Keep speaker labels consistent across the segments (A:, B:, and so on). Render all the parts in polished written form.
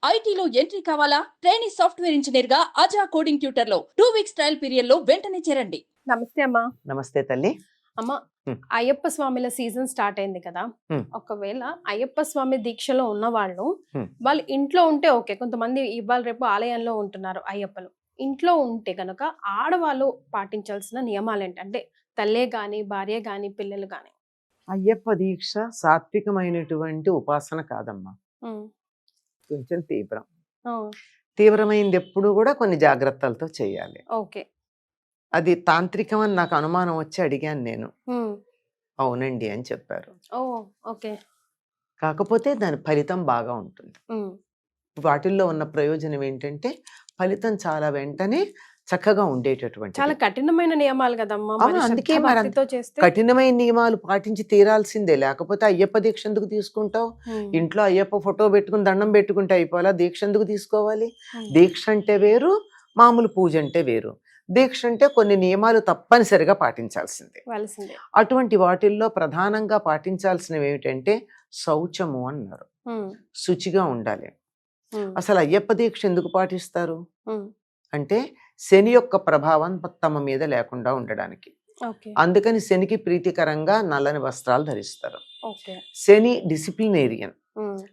A: ఐటీలో ఎంట్రీ కావాలా? Trainee software engineer గా అజా కోడింగ్ ట్యూటర్ లో 2 వీక్స్ ట్రయల్ పీరియడ్ లో వెంటనే చేరండి.
B: నమస్తే అమ్మా.
C: నమస్తే తల్లి.
B: అమ్మ, అయ్యప్ప స్వామిల సీజన్ స్టార్ట్ అయింది కదా. ఒకవేళ అయ్యప్ప స్వామి దీక్షలో ఉన్న వాళ్ళు ఇంట్లో ఉంటే ఓకే, కొంతమంది ఇవాళ రేపు ఆలయంలో ఉంటున్నారు అయ్యప్పలు. ఇంట్లో ఉంటే గనక ఆడవాళ్ళు పాటించాల్సిన నియమాలు ఏంటంటే, తల్లే గాని భార్య గాని పిల్లలు గాని.
C: అయ్యప్ప దీక్ష సాత్వికమైనటువంటి ఉపాసన కాదమ్మా, కొంచెం తీవ్రమైంది. ఎప్పుడు కూడా కొన్ని జాగ్రత్తలతో చేయాలి.
B: ఓకే,
C: అది తాంత్రికం అని నాకు అనుమానం వచ్చి అడిగాను నేను. అవునండి అని చెప్పారు.
B: ఓకే,
C: కాకపోతే దాని ఫలితం బాగా ఉంటుంది. వాటిల్లో ఉన్న ప్రయోజనం ఏంటంటే ఫలితం చాలా వెంటనే చక్కగా ఉండేటటువంటి.
B: చాలా కఠినమైన నియమాలు కదమ్మా.
C: అందుకే కఠినమైన నియమాలు పాటించి తీరాల్సిందే, లేకపోతే అయ్యప్ప దీక్ష ఎందుకు తీసుకుంటావు? ఇంట్లో అయ్యప్ప ఫోటో పెట్టుకుని దండం పెట్టుకుంటే అయిపోవాలా? దీక్ష ఎందుకు తీసుకోవాలి? దీక్ష అంటే వేరు, మామూలు పూజ అంటే వేరు. దీక్ష అంటే కొన్ని నియమాలు తప్పనిసరిగా పాటించాల్సిందే. అటువంటి వాటిల్లో ప్రధానంగా పాటించాల్సినవి ఏమిటంటే శౌచము అన్నారు. శుచిగా ఉండాలి. అసలు అయ్యప్ప దీక్ష ఎందుకు పాటిస్తారు అంటే శని యొక్క ప్రభావం తమ మీద లేకుండా ఉండడానికి. అందుకని శనికి ప్రీతికరంగా నల్లని వస్త్రాలు ధరిస్తారు. శని డిసిప్లినేరియన్,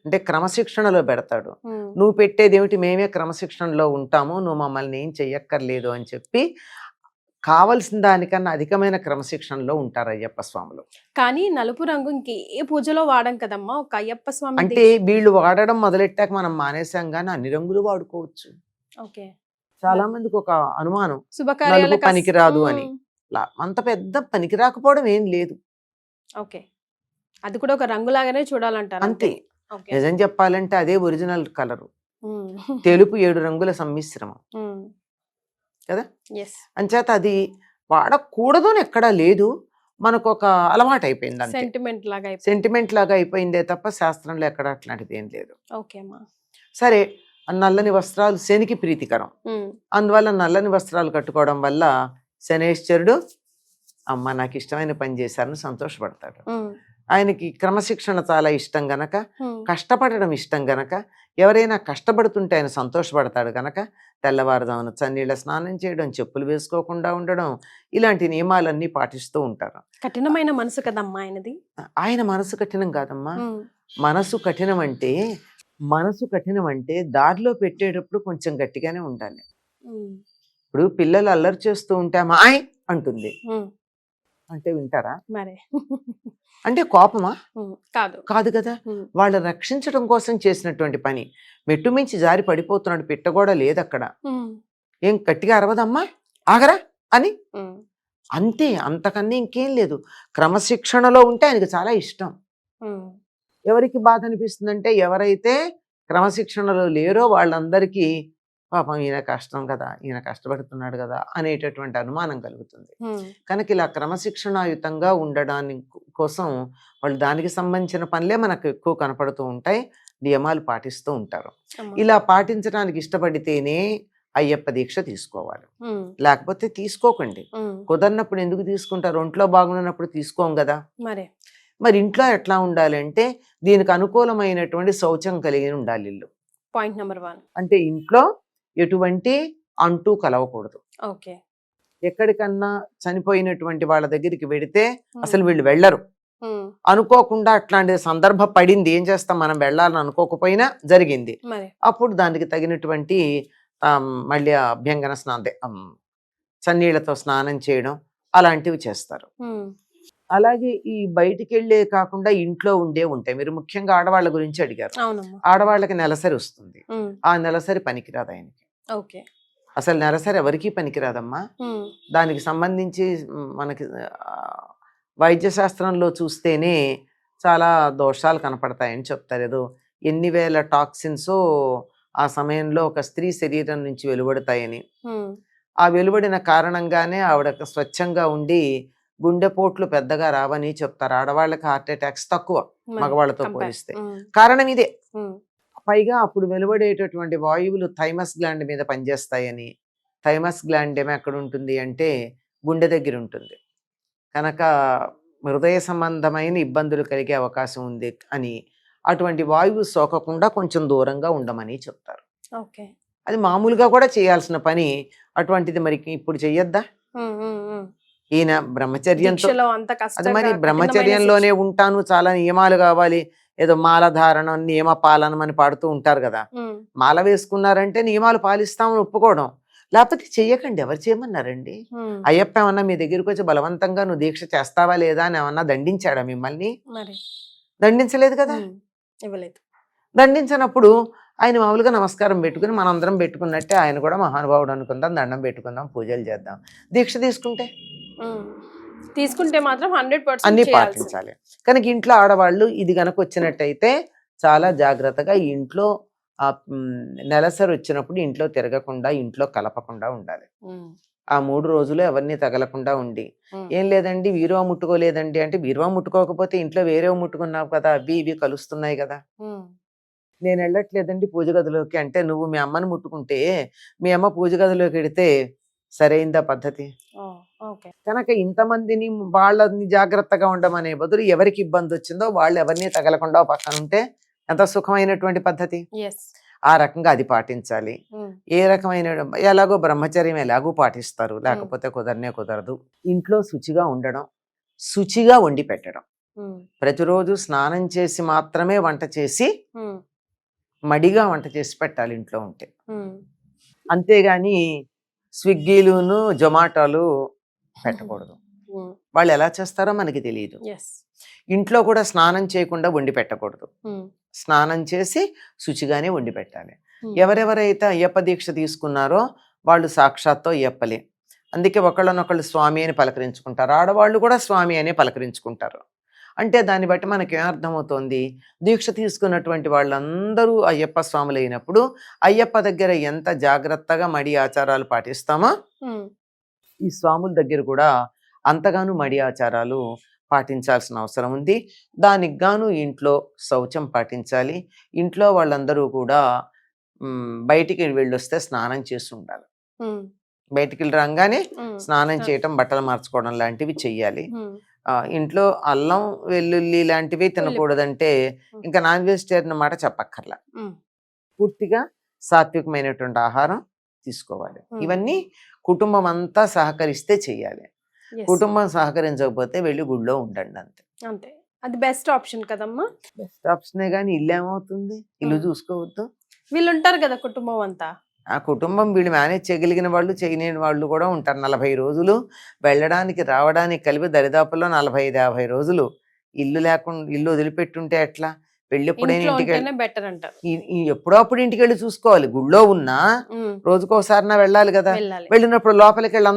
C: అంటే క్రమశిక్షణలో పెడతాడు. నువ్వు పెట్టేది ఏమిటి? మేమే క్రమశిక్షణలో ఉంటాము, నువ్వు మమ్మల్ని ఏం చెయ్యక్కర్లేదు అని చెప్పి కావలసిన దానికన్నా అధికమైన క్రమశిక్షణలో ఉంటారు అయ్యప్ప స్వాములు.
B: కానీ నలుపు రంగు ఇంకే పూజలో వాడం కదమ్మా, ఒక అయ్యప్ప స్వామి
C: అంటే వీళ్ళు వాడడం మొదలెట్టాక మనం మానేసాం గానీ అన్ని రంగులు వాడుకోవచ్చు. చాలా మందికి ఒక అనుమానం, నలుపు పనికిరాదు అని. అంత పెద్ద పనికి రాకపోవడం ఏం లేదు.
B: అది కూడా ఒక రంగులాగానే చూడాలంటారు
C: అంతే. నిజం చెప్పాలంటే అదే ఒరిజినల్ కలరు. తెలుపు 7 రంగుల సమ్మిశ్రమం కదా. అంచేత అది వాడకూడదు అని ఎక్కడా లేదు, మనకు ఒక అలవాటు అయిపోయింది, సెంటిమెంట్ లాగా అయిపోయిందే తప్ప శాస్త్రంలో ఎక్కడ అట్లాంటిది ఏం లేదు. సరే, నల్లని వస్త్రాలు శనికి ప్రీతికరం, అందువల్ల నల్లని వస్త్రాలు కట్టుకోవడం వల్ల శనేశ్వరుడు అమ్మ నాకు ఇష్టమైన పని చేశారని సంతోషపడతాడు. ఆయనకి క్రమశిక్షణ చాలా ఇష్టం గనక, కష్టపడడం ఇష్టం గనక, ఎవరైనా కష్టపడుతుంటే ఆయన సంతోషపడతాడు గనక తెల్లవారుజామున చన్నీళ్ళ స్నానం చేయడం, చెప్పులు వేసుకోకుండా ఉండడం, ఇలాంటి నియమాలన్నీ పాటిస్తూ ఉంటారు.
B: కఠినమైన మనసు కదమ్మా ఆయనది.
C: ఆయన మనసు కఠినం కాదమ్మా. మనసు కఠినం అంటే దారిలో పెట్టేటప్పుడు కొంచెం గట్టిగానే ఉండాలి. ఇప్పుడు పిల్లలు అల్లరి చేస్తూ ఉంటే మాయ్ అంటుంది అంటే వింటారా? అంటే కోపమా? కాదు కదా. వాళ్ళు రక్షించడం కోసం చేసినటువంటి పని. మెట్టుమించి జారి పడిపోతున్నాడు, పిట్ట కూడా లేదు అక్కడ, ఏం గట్టిగా అరవదమ్మా ఆగరా అని, అంతే. అంతకన్నా ఇంకేం లేదు. క్రమశిక్షణలో ఉంటే ఆయనకు చాలా ఇష్టం. ఎవరికి బాధ అనిపిస్తుందంటే ఎవరైతే క్రమశిక్షణలో లేరో వాళ్ళందరికీ పాపం ఈయన కష్టం కదా, ఈయన కష్టపడుతున్నాడు కదా అనేటటువంటి అనుమానం కలుగుతుంది. కనుక ఇలా క్రమశిక్షణాయుతంగా ఉండడానికి కోసం వాళ్ళు దానికి సంబంధించిన పనులే మనకు ఎక్కువ కనపడుతూ ఉంటాయి, నియమాలు పాటిస్తూ ఉంటారు. ఇలా పాటించడానికి ఇష్టపడితేనే అయ్యప్ప దీక్ష తీసుకోవాలి, లేకపోతే తీసుకోకండి. కుదరినప్పుడు ఎందుకు తీసుకుంటారు? ఒంట్లో బాగున్నప్పుడు తీసుకోం కదా. మరి ఇంట్లో ఎట్లా ఉండాలి అంటే దీనికి అనుకూలమైనటువంటి శౌచం కలిగి ఉండాలి ఇల్లు.
B: పాయింట్ నెంబర్ 1
C: అంటే ఇంట్లో ఎటువంటి అంటూ కలవకూడదు. ఎక్కడికన్నా చనిపోయినటువంటి వాళ్ళ దగ్గరికి వెడితే అసలు వీళ్ళు వెళ్ళరు. అనుకోకుండా అట్లాంటి సందర్భం పడింది, ఏం చేస్తాం మనం? వెళ్ళాలని అనుకోకపోయినా జరిగింది. అప్పుడు దానికి తగినటువంటి మళ్ళీ అభ్యంగన స్నానం, చన్నీళ్లతో స్నానం చేయడం అలాంటివి చేస్తారు. అలాగే ఈ బయటికి వెళ్ళే కాకుండా ఇంట్లో ఉంటాయి. మీరు ముఖ్యంగా ఆడవాళ్ళ గురించి అడిగారు. ఆడవాళ్ళకి నెలసరి వస్తుంది, ఆ నెలసరి పనికిరాదు ఆయనకి. అసలు నెలసరి ఎవరికి పనికిరాదమ్మా. దానికి సంబంధించి మనకి వైద్య శాస్త్రంలో చూస్తేనే చాలా దోషాలు కనపడతాయని చెప్తారు. ఏదో ఎన్ని వేల టాక్సిన్స్ ఆ సమయంలో ఒక స్త్రీ శరీరం నుంచి వెలువడతాయని, ఆ వెలువడిన కారణంగానే ఆవిడ స్వచ్ఛంగా ఉండి గుండెపోట్లు పెద్దగా రావని చెప్తారు. ఆడవాళ్ళకి హార్ట్ అటాక్స్ తక్కువ మగవాళ్ళతో పోలిస్తే. కారణం ఇదే. పైగా అప్పుడు వెలువడేటటువంటి వాయువులు థైమస్ గ్లాండ్ మీద పనిచేస్తాయని. థైమస్ గ్లాండ్ ఏమో ఎక్కడ ఉంటుంది అంటే గుండె దగ్గర ఉంటుంది, కనుక హృదయ సంబంధమైన ఇబ్బందులు కలిగే అవకాశం ఉంది అని అటువంటి వాయువు సోకకుండా కొంచెం దూరంగా ఉండమని చెప్తారు.
B: ఓకే.
C: అది మామూలుగా కూడా చేయాల్సిన పని, అటువంటిది మరి ఇప్పుడు చెయ్యొద్దా? ఈయన బ్రహ్మచర్యంతో
B: దీక్షలో అంత
C: అది
B: కష్టంగా
C: మరి
B: కఠినమైన
C: బ్రహ్మచర్యంలోనే ఉంటాను, చాలా నియమాలు కావాలి, ఏదో మాల ధారణం నియమ పాలనం అని పాడుతూ ఉంటారు కదా. మాల వేసుకున్నారంటే నియమాలు పాలిస్తామని ఒప్పుకోవడం, లేకపోతే చెయ్యకండి. ఎవరు చేయమన్నారండి? అయ్యప్ప ఏమన్నా మీ దగ్గరికి వచ్చి బలవంతంగా నువ్వు దీక్ష చేస్తావా లేదా అని ఏమన్నా దండించాడా మిమ్మల్ని?
B: మరి
C: దండించలేదు కదా.
B: ఇవ్వలేదు.
C: దండించినప్పుడు ఆయన మామూలుగా నమస్కారం పెట్టుకుని మనందరం పెట్టుకున్నట్టే ఆయన కూడా మహానుభావుడు అనుకుందాం, దండం పెట్టుకుందాం, పూజలు చేద్దాం. దీక్ష
B: తీసుకుంటే మాత్రం 100%
C: అన్ని
B: చేయాల్సింది.
C: పాటించాలి. కనుక ఇంట్లో ఆడవాళ్ళు ఇది గనక వచ్చినట్టయితే చాలా జాగ్రత్తగా ఇంట్లో నెలసరి వచ్చినప్పుడు ఇంట్లో తిరగకుండా, ఇంట్లో కలపకుండా ఉండాలి. ఆ 3 రోజులు ఎవరిని తగలకుండా ఉండి, ఏం లేదండి వీరువా ముట్టుకోలేదండి అంటే, వీరువా ముట్టుకోకపోతే ఇంట్లో వేరే ముట్టుకున్నావు కదా, అవి ఇవి కలుస్తున్నాయి కదా. నేను వెళ్ళట్లేదండి పూజ గదిలోకి అంటే, నువ్వు మీ అమ్మని ముట్టుకుంటే మీ అమ్మ పూజ గదిలోకి వెడితే సరైందా పద్ధతి? కనుక ఇంతమందిని వాళ్ళని జాగ్రత్తగా ఉండమనే బదులు ఎవరికి ఇబ్బంది వచ్చిందో వాళ్ళు ఎవరిని తగలకుండా పక్కన ఉంటే ఎంత సుఖమైనటువంటి పద్ధతి. ఆ రకంగా అది పాటించాలి. ఏ రకమైన ఎలాగో బ్రహ్మచర్యం ఎలాగో పాటిస్తారు, లేకపోతే కుదరదు. ఇంట్లో శుచిగా ఉండడం, శుచిగా వండి పెట్టడం. ప్రతిరోజు స్నానం చేసి మాత్రమే వంట చేసి మడిగా వంట చేసి పెట్టాలి ఇంట్లో ఉంటే. అంతేగాని స్విగ్గీలును జొమాటోలు పెట్టకూడదు. వాళ్ళు ఎలా చేస్తారో మనకి తెలియదు. ఇంట్లో కూడా స్నానం చేయకుండా వండి పెట్టకూడదు. స్నానం చేసి శుచిగానే వండి పెట్టాలి. ఎవరెవరైతే అయ్యప్ప దీక్ష తీసుకున్నారో వాళ్ళు సాక్షాత్తు అయ్యప్పలే. అందుకే ఒకళ్ళనొకళ్ళు స్వామి అని పలకరించుకుంటారు, ఆడవాళ్ళు కూడా స్వామి అని పలకరించుకుంటారు. అంటే దాన్ని బట్టి మనకి ఏమర్థమవుతోంది, దీక్ష తీసుకున్నటువంటి వాళ్ళందరూ అయ్యప్ప స్వాములు అయినప్పుడు అయ్యప్ప దగ్గర ఎంత జాగ్రత్తగా మడి ఆచారాలు పాటిస్తామో ఈ స్వాముల దగ్గర కూడా అంతగాను మడి ఆచారాలు పాటించాల్సిన అవసరం ఉంది. దానికి గాను ఇంట్లో శౌచం పాటించాలి. ఇంట్లో వాళ్ళందరూ కూడా బయటికి వెళ్ళొస్తే స్నానం చేసి ఉండాలి. బయటికి వెళ్ళి రాగానే స్నానం చేయటం, బట్టలు మార్చుకోవడం లాంటివి చెయ్యాలి. ఇంట్లో అల్లం వెల్లుల్లి లాంటివి తినకూడదంటే ఇంకా నాన్ వెజిటేరియన్ మాట చెప్పక్కర్లా. పూర్తిగా సాత్వికమైనటువంటి ఆహారం తీసుకోవాలి. ఇవన్నీ కుటుంబం అంతా సహకరిస్తే చెయ్యాలి. కుటుంబం సహకరించకపోతే వెళ్ళి గుడిలో ఉండండి అంతే.
B: అది బెస్ట్ ఆప్షన్ కదమ్మా.
C: బెస్ట్ ఆప్షనే కానీ ఇల్లు ఏమవుతుంది? ఇల్లు చూసుకోవద్దు.
B: వీళ్ళు ఉంటారు కదా కుటుంబం అంతా.
C: ఆ కుటుంబం వీళ్ళు మేనేజ్ చేయగలిగిన వాళ్ళు, చేయలేని వాళ్ళు కూడా ఉంటారు. 40 రోజులు వెళ్ళడానికి రావడానికి కలిపి దరిదాపుల్లో 45-50 రోజులు ఇల్లు వదిలిపెట్టుంటే ఎట్లా? వెళ్ళెప్పుడైనా ఇంటికి ఎప్పుడో అప్పుడు ఇంటికి వెళ్ళి చూసుకోవాలి. గుళ్ళో ఉన్నా రోజుకోసారినా వెళ్ళాలి కదా. వెళ్ళినప్పుడు లోపలికి వెళ్ళి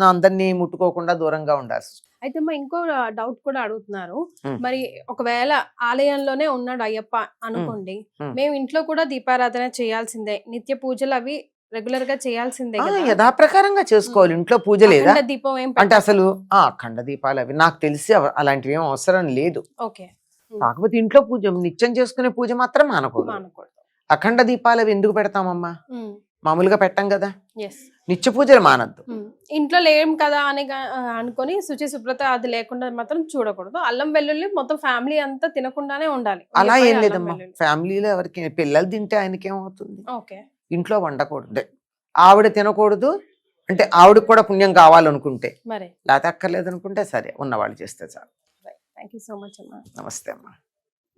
C: అందరినీ ముట్టుకోకుండా దూరంగా ఉండాలి.
B: అయితే మా ఇంకో డౌట్ కూడా అడుగుతున్నారు, మరి ఒకవేళ ఆలయంలోనే ఉన్నాడు అయ్యప్ప అనుకోండి, మేము ఇంట్లో కూడా దీపారాధన చేయాల్సిందే, నిత్య పూజలు అవి రెగ్యులర్ గా చేయాల్సిందే,
C: యథాప్రకారంగా చేసుకోవాలి. ఇంట్లో పూజ లేదా
B: దీపం
C: అంటే అసలు అఖండ దీపాలు అవి నాకు తెలిసి అలాంటివి ఏం అవసరం లేదు. కాకపోతే ఇంట్లో పూజ నిత్యం చేసుకునే పూజ మాత్రం మానకూడదు. అఖండ దీపాలు అవి ఎందుకు పెడతామమ్మా? మామూలుగా పెట్టం కదా. నిత్య పూజలు మానద్దు.
B: ఇంట్లో లేం కదా అని అనుకొని శుచి శుభ్రత అది లేకుండా మాత్రం చూడకూడదు. అల్లం వెల్లుల్లి మొత్తం ఫ్యామిలీ అంతా తినకుండానే ఉండాలి.
C: అలా ఏం లేదమ్మా. ఫ్యామిలీలో ఎవరికి పిల్లలు తింటే ఆయనకి ఏమవుతుంది? ఇంట్లో వండకూడదు. ఆవిడ తినకూడదు అంటే ఆవిడకి కూడా పుణ్యం కావాలనుకుంటే, లేకపోతే అక్కర్లేదు అనుకుంటే సరే ఉన్నవాళ్ళు చేస్తే చాలు.
B: థ్యాంక్ యూ సో మచ్ అమ్మా.
C: నమస్తే అమ్మా.